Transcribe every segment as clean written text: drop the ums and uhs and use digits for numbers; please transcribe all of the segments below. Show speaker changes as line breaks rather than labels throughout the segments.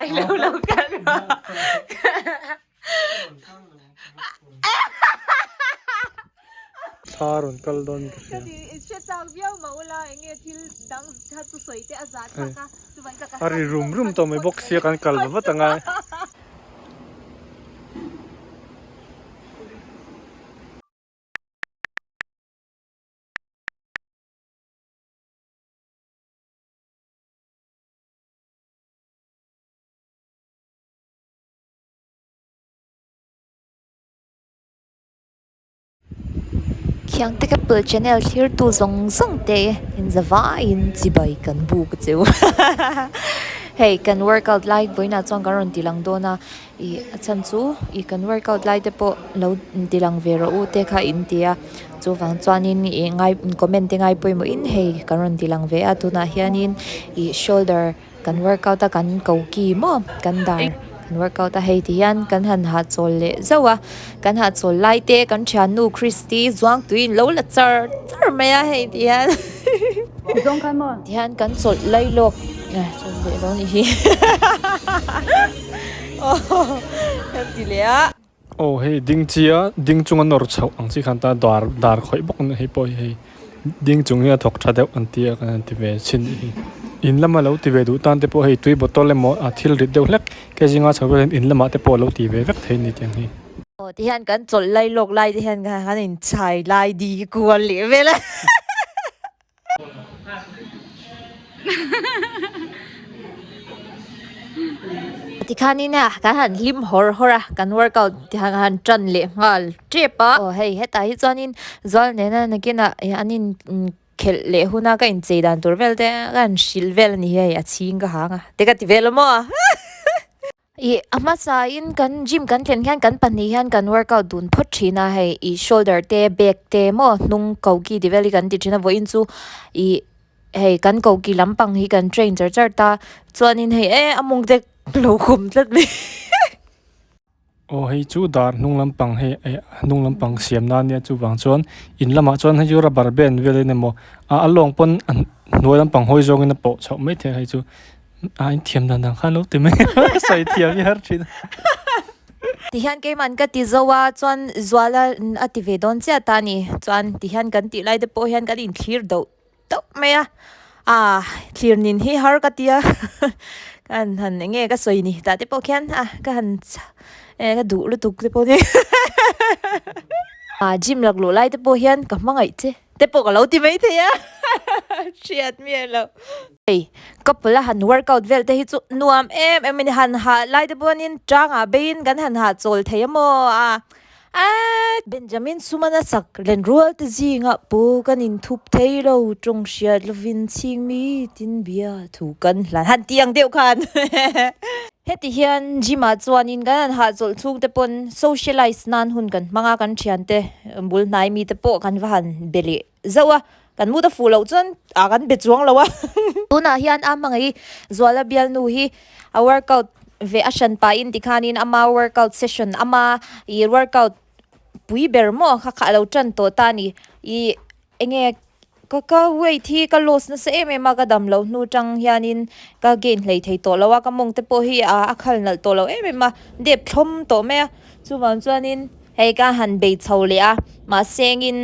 lâu lâuกัน
Sarun kaldon kasi.
Siya chang biao maula enge til dang tha tu soite azat ka tu ban ka
Ari room to may box siya kan kalba tanga.
Khiang te kapul channel thir tu zong te in zawa in chibai kan bu ka chu hey kan workout like boina chong karon tilang dona I chan chu I kan workout like te po lo tilang vero u te kha india chu wang chuanin I ngai comment ngai poimo in hey karon tilang ve atuna hianin I shoulder kan workout ta kan ko ki mo kan dar workout a hei tian kan han ha chol le zawa kan ha chol lai te kan chan nu Christy zuang tuin lo la char me a hei tian
dong kai mo
tian kan chol lai lok chol le lo ni hi oh ti le a
Oh hey ding chia ding chunga nor chau ang chi khanta dar khoi bok na hei poi hei ding chung ya thok tha deu an tia kan ti ve chin hi in lama lo ti ve du tan te po hei tui botol le mo a thil rit deu hlek ke jinga chawel in lama te po lo ti ve vek thei ni tiang hi
oh tian kan chol lai lok lai tian kan in chai lai di ku le ve la ti khanina kan han lim hora kan workout ti han tran le ngal trepa oh hey heta hi chanin zol ne na nakina anin khel le huna ka in cheidan turvel te kan silvel ni he a ching ka hanga te ka ti vel mo I ama sa in kan gym kan thlen khan kan pani han kan workout dun phochina he I shoulder te back te mo nung kauki develop kan ti china vo in chu I hey kan kauki lampang hi kan train char ta chuanin hey among te lo khum tlat me
oh hei chu dar nung lampang hei nung lampang siam na nia chu wang chuan in lama chuan hei jura barben vele ne mo a along pon noi lampang hoi zong in po chau mai the hei chu a in thiam dan dang khan lo ti me sai thiam yar thin
ti hian ke man ka ti zowa chuan zwala ati ve don cha ta ni chuan ti hian kan ti lai de po hian kan in thlir do to me a thlir nin hi har ka tia kan han nge ka soi ni ta te po khian ka han ka du lu tuk te po ni gym lak lo lai te po hian ka mangai che te po ka lo ti mai the ya chiat mi lo ei kapula han workout vel te hi chu nuam em in han ha lai te po nin tanga bein kan han ha chol theyamo Benjamin sumana sak len rual te zinga po kan in thup thei lo trong sia lovin ching mi tin bia thu kan lan han tiang deu khan heti hian jima chuanin kan ha chol chung te pon socialize nan hun kan manga kan thian te bul nai mi te po kan van beli zawa kan mu da fu lo chon kan be chuang lo wa tuna hian amangai zwala bial nu hi a workout ve ashan pa in tikhanin ama workout session ama I workout pui ber mo kha lo tran to ta ni I enge ka wei thi ka los na se em ma ka dam lo nu tang hianin ka gain hlei thei to lawa ka mong te po hi a khal nal to lo em ma de thom to me chu wan chuanin hei ka han be chho le a ma sengin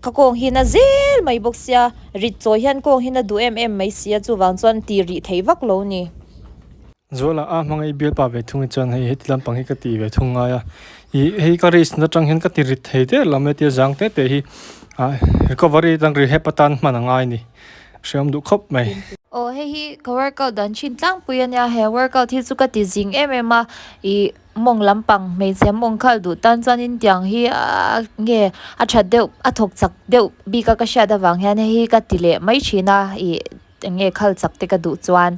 ka kong hi na zel mai boxia ri cho hian kong hi na du mai sia chu wan chuan ti ri thei vak lo ni
zola a mangai bil pa ve thung chan hei het lampang hi ka ti ve thunga ya I hei ka ris na tang hin ka ti ri thei te lame ti jang te te hi recovery tang ri hepatan manangai ni sham du khop mai
oh hei ka workout dan chin tlang puyan ya he workout hi chu ka ti jing ma I mong lampang mei che mong khal du tan chan in tiang hi nge a that deu a thok chak deu bi ka sha da wang hian hi ka ti le mai china I nge khal chak te ka du chuan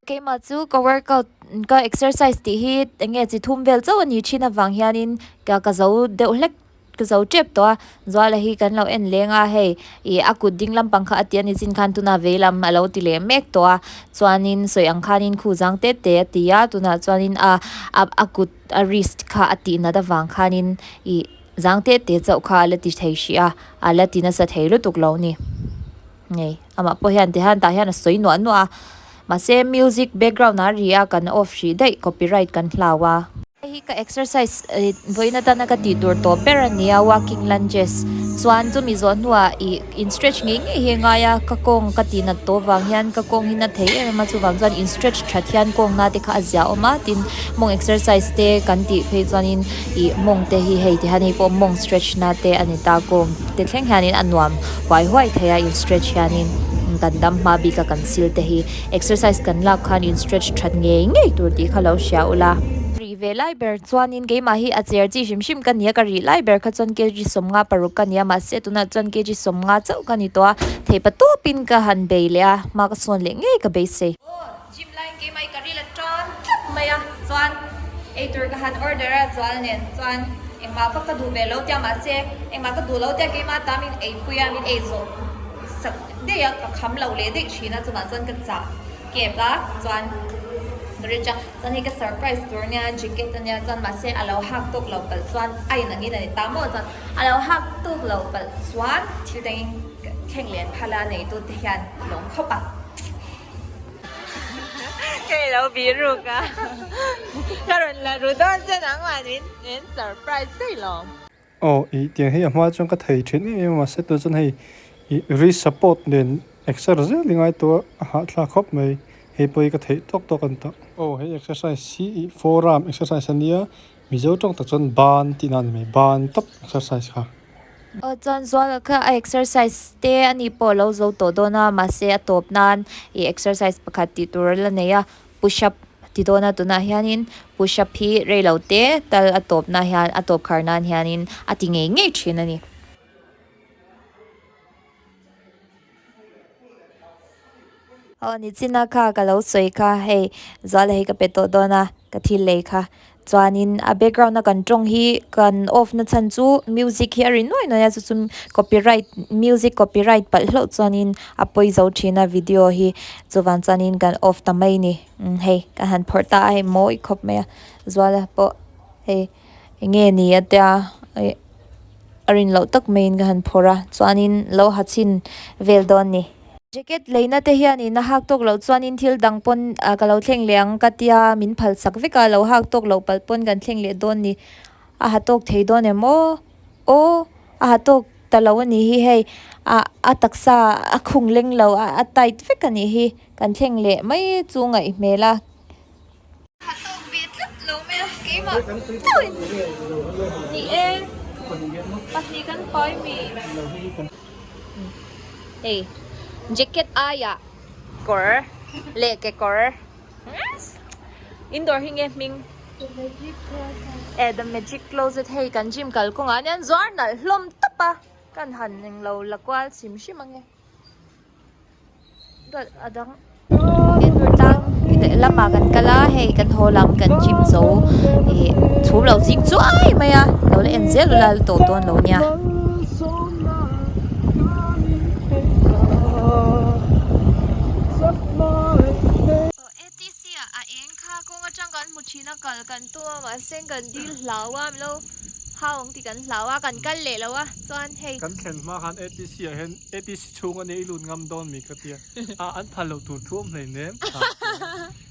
ke ma chu ka workout ka exercise ti hi nge chi thum vel chaw ni china wang hianin ka zo deu hlek ka zo chep to zwala hi kan lo en lenga hei I akut ding lampang kha atian chin khan tuna velam alo ti le mek to chuanin soi ang khanin khu jang te tia tuna chuanin akut a wrist kha ati na da wang khanin I jang te chau kha la ti thei shia ala ti na sa thei lu tuk lo ni nei ama po hian te han ta hian soi no ma se music background na ria kan off shi dai copyright kan hlawa hi ka exercise voina ta na ka ti tur to perania walking lunges chuan chu mi zo nuwa in stretch nge nge he nga ya ka kong ka ti na to wang hian ka kong hin na thei ma chu wang chuan in stretch thathian kong na te kha azia oma tin mong exercise te kan ti phei chuan in mong te hi hei ti hani po mong stretch na te ani ta kong te thleng hian in anwam wai huai theya in stretch hian in kan dam ma bi ka kan sil te hi exercise kan la khan in stretch that nge nge tur ti khalo sha ula ve lai ber chuan in ge ma hi a cher chi shim shim kan ya ka ri lai ber kha chon ke ji som nga paru kan ya ma se tuna chon ke ji som nga chau kan ni to thei pa to pin ka han be le a ma ka son le nge ka be se gym line ge mai ka ri la ton maya chuan ei tur ka han order a chuan nen chuan eng ma pa ka du be lo tia ma se eng ma ka du lo tia ge ma ta min ei puya min ei zo sak de ya ka kham lo le de china chu ma chon ka cha ke ba chuan Richa, chuan hi ka surprise tur nia jacket ania chuan ma se alo hak tok lo pal chuan ai na ngi ni ta mo chuan alo hak tok lo pal chuan thil teng kheng len phala nei tu te hian long khopa
cái lâu bị ruột à cái rồi là rồi đó trên ở ngoài đến surprise thế lòng
i tiếng hi ama chong ka thei thin em ma se tu chon hei re support den exercise lingai to ha thla khop mai he poi ka thei tok an ta hei exercise si forearm exercise ania mizo tong ta chon ban tinan me ban top exercise kha
chuan zual kha a exercise te ani po lo zo to dona ma se a top nan exercise pakhat ti tur la neya push up ti dona tuna hianin push up hi re lo te tal a top na hian a top kharnan hianin a ti nge nge thin ani ni china kha ka lo soi kha hei zual hei ka peto dona ka thil le kha chuanin a background na kan tong hi kan off na chan chu music here in noi no ya chu copyright music copyright pal hlo chuanin a poi zo thina video hi chuwan chanin kan off ta mai ni hei ka han phorta ai moi khop me zuala po hei nge ni atia arin lo tak main ka han phora chuanin lo hachin vel don ni jacket leina te hian in hak tok lo chuanin thil dang pon ka lo thleng leang ka tia min phal sak veka lo hak tok lo pal pon kan thleng le don ni a ha tok thei don emo o a ha tok talo ani hi hei a taksa a khung leng lo a tight vek ani hi kan thleng le mai chu ngai mela ha tok vet lo me ke ma ni e pahni kan poi mi hey jacket aya kor le ke kor indoor hinge ming the magic closet hey kan gym kal ko ngan zor na hlom tapa kan han ning lo lakwal sim shimange dot adang indoor tang ite lama kan kala hey kan holam kan gym zo chum lo jing chuai maya lo le enzel lal to ton lo nya China kal kan to ma seng kan dil hlawa lo haung ti kan hlawa kan kal le lawa chuan hei
kan thlen ma khan atc a hen atc chung ani ilun ngam don mi ka tia an phalo tur thuam nei nem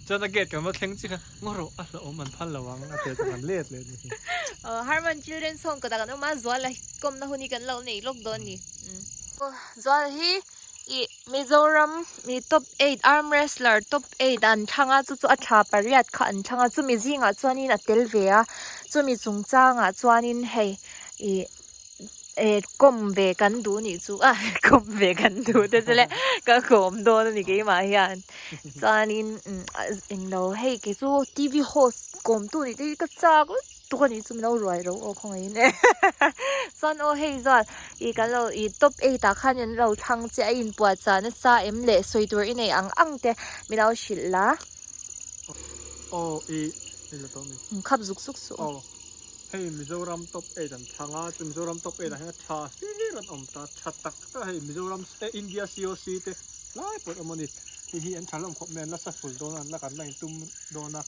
chana get kan ma thleng chi kha ngoro a lo man phal lawang a te kan let le ni
harman children's home ka kan ma zwala kom na huni kan lo nei lok don ni zwal hi Mizoram mi top 8 arm wrestler top 8 an thanga chu a tha pariat kha an thanga chu mi zinga chuanin a tel ve a chu mi chungchanga chuanin hei kom ve kan du ni chu kom ve kan du te chele ka kom do ni ke ma hian chuanin englo hei ke chu tv host kom tu ni te ka chak tu kan ni chu no roi ro o khong ai ne son o hei zol kan lo top 8 ta khan en lo thang che in pua cha na sa em le soitur in ei ang te mi lo shilla
le to mi
khap zuk suk su
hei Mizoram top 8 an thanga chu Mizoram top 8 a he tha ran om ta thatak ta hei Mizoram India COC te lai pot amani hi an thalom khop men la sa ful don an la kan lai tum dona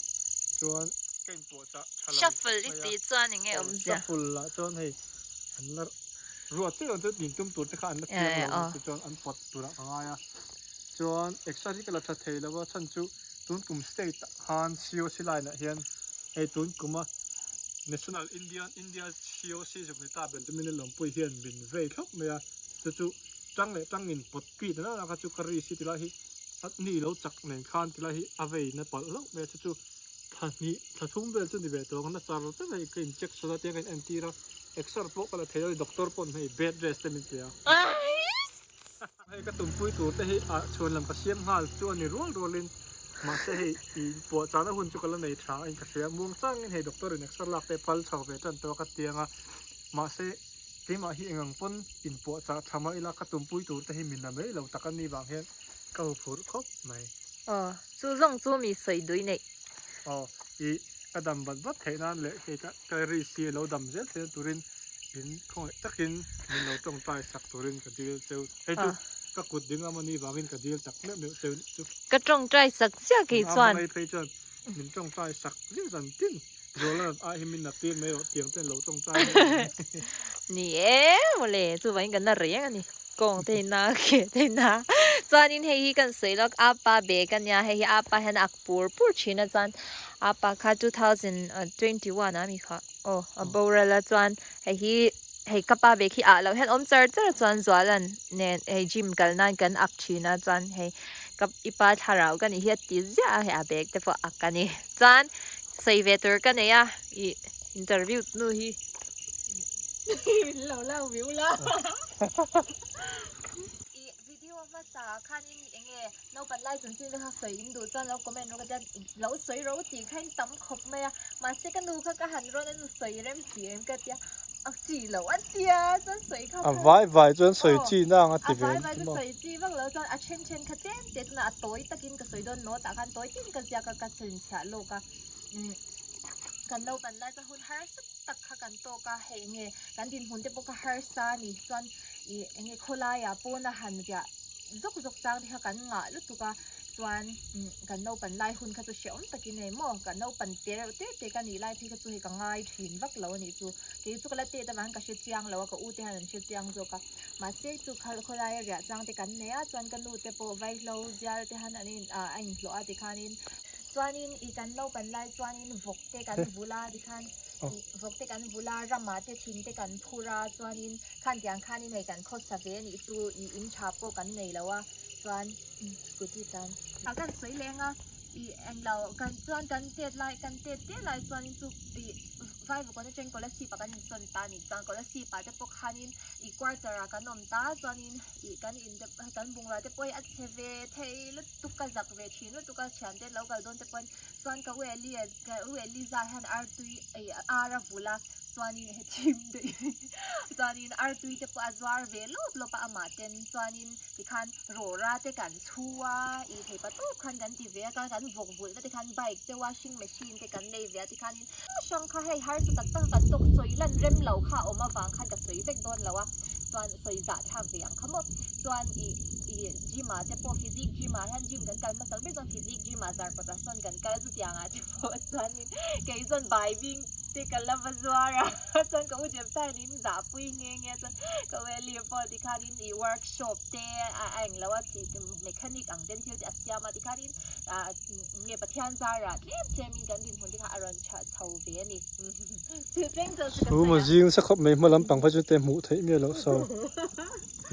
chuan kain po cha
shuffle iti chuan nge om ja
shuffle la chuan hei an la ruat che on chu din tum tur te kha an la tiang lo chuan an pot tura anga ya chuan extra kala tha thei lawa chan chu tun kum state han COC line hian ei tun kuma national India COC jok ni ta ben tu min lom pui hian min vei thok mea chu tang le tang in pot pi na ka chu kari si tila hi at ni lo chak nen khan tila hi avei na pal lo mea chu tha thum bel chu ni ve to na char chu nei kin check so la te kan anti ra extra po kala thei doctor pon hei bed rest min te hei ka tum pui tur te hi a chuan lam ka siam hal chu ani rol in ma se hei I po chana hun chu kala nei tha in ka siam mung chang in hei doctor in extra lak te pal chho ve tan to ka tianga ma se ke ma hi engang pon in po cha thama ila ka tum pui tur te hi min na mei lo takani bang hian ka phur khop mai
chú rong chú mi sợi đuôi này
I adam bat thei nan le ke ka ri si lo dam zel te turin in khoi takin min lo tong tai sak turin ka dil cheu hei chu ka kut ding amani bangin ka dil tak me me cheu chu
cái trong trai sắc xia kỳ chuan
ai phei chon min tong tai sak jin san tin rola a hi min na tin me ro tiang ten lo tong tai
nè mà lẽ chú vẫn cần na riêng anh con thế na kia thế na chuan in hei hi kan sei lok apa be kan ya hei hi apa han akpur pur china chuan apa kha 2021 ami kha abora la chuan hei kapa be khi a lo hen om char char chuan zwalan nen hei gym kal nan kan ak china chuan hei kap ipa tharau kan hi ti zia hei a bek te pho akani chuan sei vetur kan ya I interview nu hi lâu lâu biểu lo video mà sa khan in enge no ban lai chun chin ha soi in du chan lo comment no ka lo soi ro ti khain tam khop me ma se kan du kha ka han ro na soi rem ti em ka tia ak chi lo an tia chan soi kha
vai chuan soi chi na nga ti ve
vai soi chi bang lo chan a chen kha ten te na toi takin ka soi don no ta khan toi tin ka sia ka chen cha lo ka kan no ban lai cha hun har sat tak kha kan to ka he nge kan din hun te po ka har sa ni chuan I enge khola ya po na han ya zok chang the kan nga lu tu ka chuan kan no ban lai hun kha chu sheom takin nei mo kan no pan te kan ni lai phi kha chu he ka ngai thin vak lo ni chu ke chu kala te ta man ka she chiang lo ka u te han she chiang zo ka ma se chu khal khola ya chang te kan ne a chuan kan nu te po vai lo ziar te han anin ain lo a te khanin chuanin I kan no ban lai chuanin vok te kan bula di khan vok te kan bula rama te thin te kan phura chuanin khan tiang khanin nei kan khot sa ve ni chu I in tha po kan nei lawa chuan scooty tan kan soi lenga I eng lo kan chuan kan te lai chuanin chu vai ko na chen ko la si pa kan son ta ni chang ko la si pa te pok hanin I quarter a kan om ta chuanin I kan in de kan bungra te poi at cheve thei lu tu ka zak ve thin lu tu ka chan te lo gal don te pon chuan ka we li za han ar tui ara vula chuanin he thim de chuanin ar tui te po azwar ve lo pa ama ten chuanin ti khan rora te kan chhuwa I thei pa to khan kan ti ve kan vok vul te khan bike te washing machine te kan nei ve ti khanin shang kha hei har su tak tak kan tok choi lan rem lo kha oma wang khan ka soi vek don lawa chuan soi za thak ve ang khamo chuan I gym te po physique gym han gym kan kal ma sang be zon physique gym zar pa son kan kal zu tianga te po chuanin ke zon bai bing te kala bazwara chuan ka u jem tai nin za pui nge chuan ka we li po ti khanin I workshop te ang lawa ti mechanic ang den thil te asiama ti khanin nge pathian zara tlem in kan din hon ti kha aron chho ve ni chu teng zo
su ma jing sa khop mai malam pang pha chu te mu thei me lo so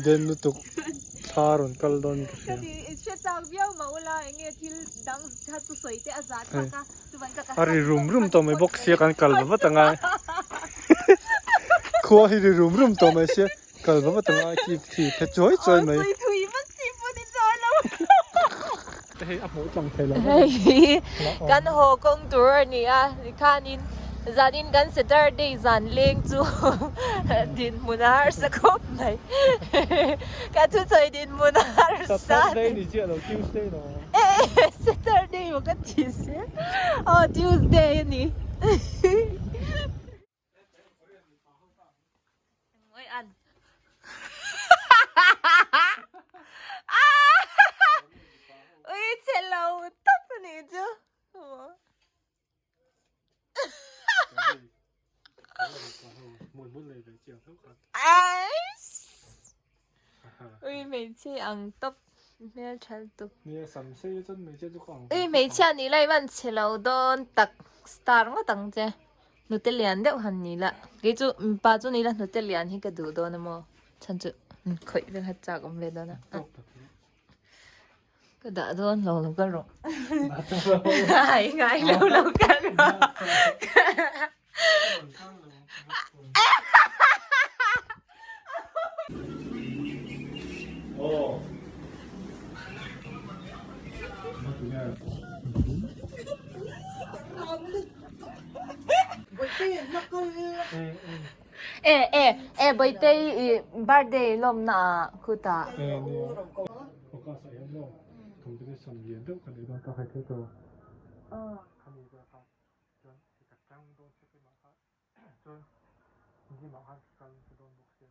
den nu tuk tharon kal don ka se
she chang biao maula enge thil dang tha tu soi te azat ka tu ban ka
ari rum to mai box se kan kal ba tanga khua hi rum to mai se kal ba tanga ki the choi mai
soi thui mất chi pu din zo lo
hei a mo tang thei lo
kan ho kong tour ni a khanin zanin kan Saturday zan leng chu din munar sa khop nai ka tu choi din munar sa
Saturday ni che lo Tuesday no
Saturday mo ka tise Tuesday ni ngoi an ui hello tóc này chứ ui mình chơi ăn tóc เมียฉันตุก
เนี่ยสามสี่จนไม่เจ้าของ
เอ้ยไม่เช่นนี้เลยวันเชลล์โดนตักสตาร์ก็ตั้งใจนุเตเลียนเดี๋ยวหันนี้ละกี่จุป้าจุนี้ละนุเตเลียนที่กระดูโดนมั้งฉันจะคอยเป็นหัดจากอมเลยโดนนะ
ตกแบบนี้
ก็ด่าโดนเราก็ร้องง่ายเรากันร้อง
โอ้มาถึงแล้ว
บอยเตย์บาร์เดย์ลมน่ะคือตา
เนี่ย我告诉你弄同这个什么颜色可能都还可以多看你的哈就这个张都这个嘛哈就你嘛哈张这种东西就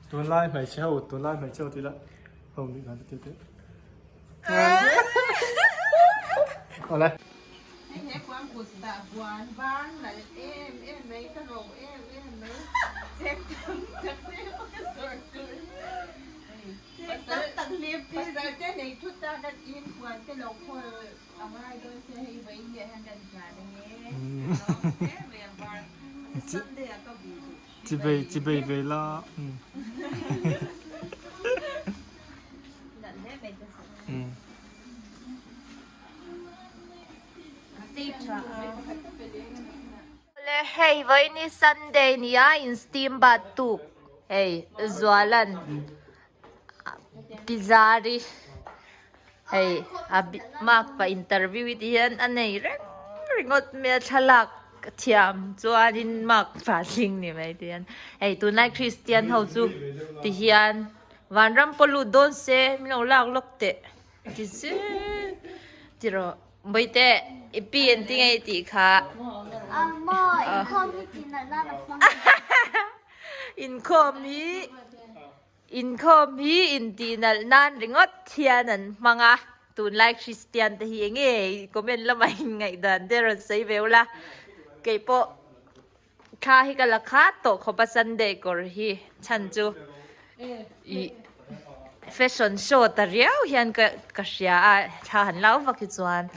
ตัวไล่ไม่เช่าตัวไล่ไม่เช่าทีละผมดีกันทีเดียวเอาเลย
Em quan cuộc đã quán bán là em mấy cái đồ em mấy xem thật em cái sợi cười tất tận liệp bây giờ cái này chúng ta đã in quán cái lồng thôi ông ai tôi sẽ hay vậy vậy hàng gần cả đấy nhé về bán Sunday có bị
chỉ về về là
Hey, với ni Sunday ni in Steam batuk. Hey, zualan. Bizarre. Hey, mak pa interview with yan anay ringot me chalak thiam chuanin mak pa sing ni mai tian. Hey, tunai Christian ho chu ti hian vanram polu don se mi lo lak lok te. Ti se tiro boite ipian tingai ti kha. In komi in dinal nan ringot thianan mga tunlai Christian te hi nge komen lamai ngai dan deron sei veula kei po kha hi kala kha to khopa Sunday kor hi chanchu I fashion show ta riau hian ka sia a tha han lau va ki chuan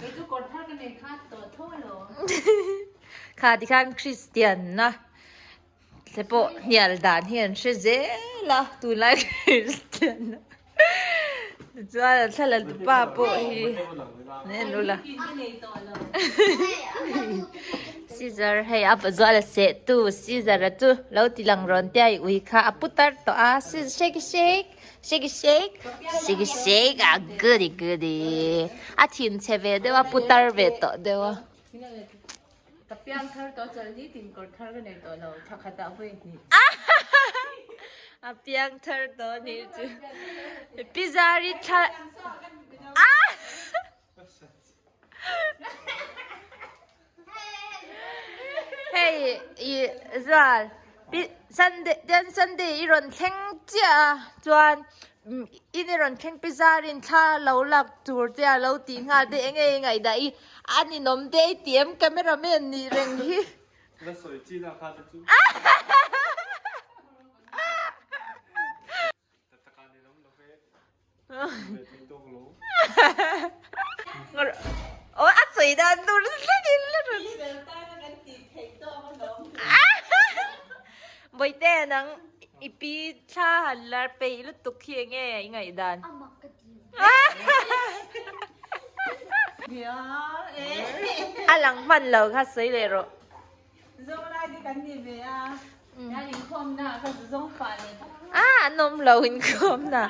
kha di khan Christian na se po nial dan hian she zela tu lai Christian chuan thala pa po hi ne nula Caesar hey up zwala se tu Caesar tu lo ti lang ron tai ui kha aputar to a shake shake shake shake shake shake a goody a thin cheve de wa putar ve to de wa
Tapiang thar to chalni tin kor thar ne to lo thakata voi ni
a piang thar to ni chu pizari tha hey Zal Sunday iron theng chia chuan iniron theng pizarin tha lo lak tur tia lo ti nga de ngai da I ani nom de tiam cameraman ni reng hi
那水记到他的猪。
โอ้อัดสวยดันดูแล้วดิแล้วบ่อยแต่นังอีปีชาหันลาไปลุตุกเคียงไงดัน อันหลังมันเราค่ะสวยเลยหรอ
Zong lai đi cắn gì về à? Nhà đình không nào, không dùng phản này.
นมเราหินคมนะ